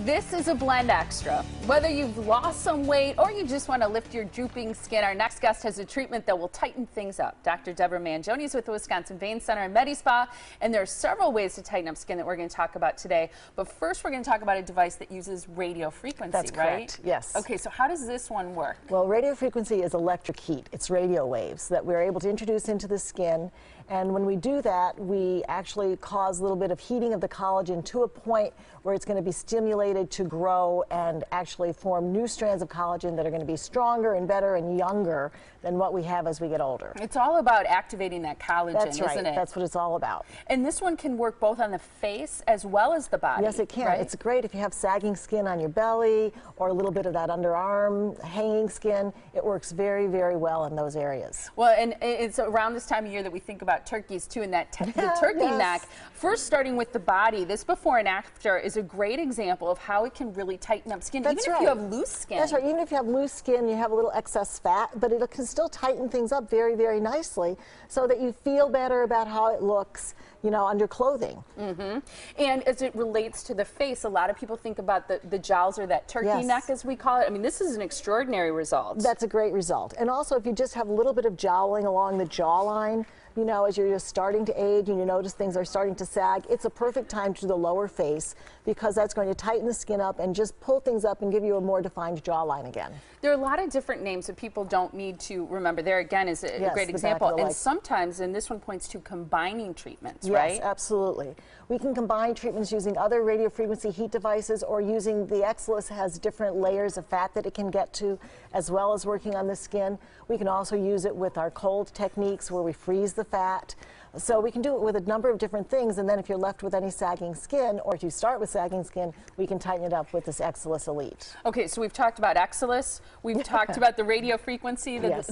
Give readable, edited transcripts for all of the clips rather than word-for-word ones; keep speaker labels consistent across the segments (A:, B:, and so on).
A: This is a Blend Extra. Whether you've lost some weight or you just want to lift your drooping skin, our next guest has a treatment that will tighten things up. Dr. Deborah Mangione is with the Wisconsin Vein Center and MediSpa, and there are several ways to tighten up skin that we're going to talk about today. But first, we're going to talk about a device that uses radio frequency,
B: That's correct,
A: right?
B: yes.
A: Okay, so how does this one work?
B: Well, radio frequency is electric heat. It's radio waves that we're able to introduce into the skin. And when we do that, we actually cause a little bit of heating of the collagen to a point where it's going to be stimulated to grow and actually form new strands of collagen that are going to be stronger and better and younger than what we have as we get older.
A: It's all about activating that collagen,
B: That's right.
A: isn't it?
B: That's what it's all about.
A: And this one can work both on the face as well as the body.
B: Yes, it can.
A: Right?
B: It's great if you have sagging skin on your belly or a little bit of that underarm hanging skin. It works very, very well in those areas.
A: Well, and it's around this time of year that we think about turkeys too, and that the turkey
B: Yes.
A: neck. First, starting with the body, this before and after is a great example of how it can really tighten up skin,
B: That's
A: even
B: right.
A: if you have loose skin.
B: That's right. Even if you have loose skin, you have a little excess fat, but it can still tighten things up very, very nicely so that you feel better about how it looks, you know, under clothing.
A: Mm-hmm. And as it relates to the face, a lot of people think about the jowls or that turkey
B: Yes.
A: neck, as we call it. I mean, this is an extraordinary result.
B: That's a great result. And also, if you just have a little bit of jowling along the jawline, you know, as you're just starting to age and you notice things are starting to sag, it's a perfect time to do the lower face because that's going to tighten the skin up and just pull things up and give you a more defined jawline again.
A: There are a lot of different names that people don't need to remember. There again is a
B: Yes,
A: great
B: the
A: example.
B: back of the
A: And
B: leg.
A: sometimes, and this one points to combining treatments,
B: Yes,
A: right?
B: absolutely. We can combine treatments using other radio frequency heat devices or using the EXILIS has different layers of fat that it can get to, as well as working on the skin. We can also use it with our cold techniques where we freeze the fat. So we can do it with a number of different things, and then if you're left with any sagging skin, or if you start with sagging skin, we can tighten it up with this EXILIS Elite.
A: Okay, so we've talked about EXILIS, we've talked about the radio frequency,
B: Yes.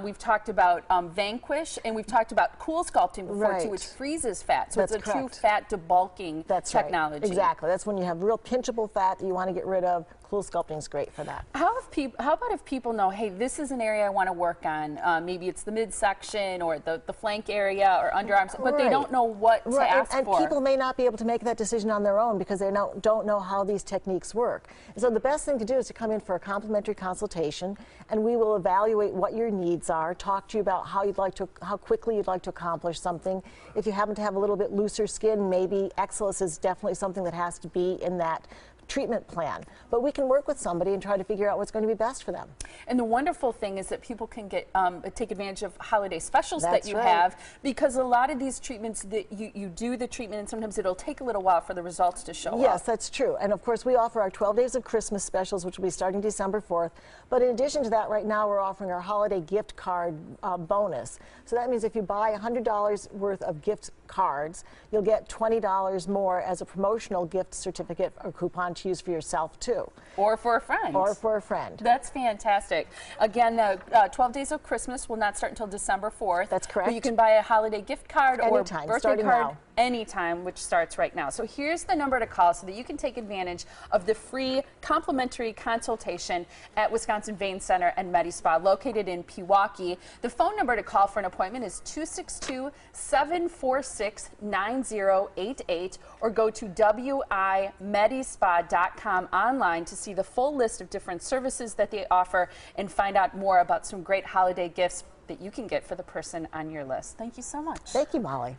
A: we've talked about Vanquish, and we've talked about cool sculpting before too,
B: Right.
A: which freezes fat. So
B: That's
A: it's a true
B: correct.
A: fat debulking
B: That's
A: technology.
B: Right. Exactly. That's when you have real pinchable fat that you want to get rid of. Cool sculpting is great for that.
A: How about if people know, hey, this is an area I want to work on? Maybe it's the midsection or the flank area or underarms, but they
B: Right.
A: don't know what to ask
B: and
A: for.
B: people may not be able to make that decision on their own because they don't know how these techniques work. And so the best thing to do is to come in for a complimentary consultation, and we will evaluate what your needs are, talk to you about how quickly you'd like to accomplish something. If you happen to have a little bit looser skin, maybe EXILIS is definitely something that has to be in that treatment plan. But we can work with somebody and try to figure out what's going to be best for them.
A: And the wonderful thing is that people can get take advantage of holiday specials
B: That's
A: that you
B: right.
A: have, because a lot of these treatments that you do the treatment and sometimes it'll take a little while for the results to show up.
B: Yes, that's true. And of course we offer our 12 Days of Christmas specials, which will be starting December 4th. But in addition to that, right now we're offering our holiday gift card bonus. So that means if you buy $100 worth of gift cards, you'll get $20 more as a promotional gift certificate or coupon to use for yourself too.
A: Or for a friend.
B: Or for a friend.
A: That's fantastic. Again, the 12 Days of Christmas will not start until December 4th.
B: That's correct.
A: But you can buy a holiday gift card
B: Anytime,
A: or birthday
B: starting
A: card
B: now.
A: anytime, which starts right now. So here's the number to call so that you can take advantage of the free complimentary consultation at Wisconsin Vein Center and MediSpa located in Pewaukee. The phone number to call for an appointment is 262-746-9088 or go to wimedispa.com online to see the full list of different services that they offer and find out more about some great holiday gifts that you can get for the person on your list. Thank you so much.
B: Thank you, Molly.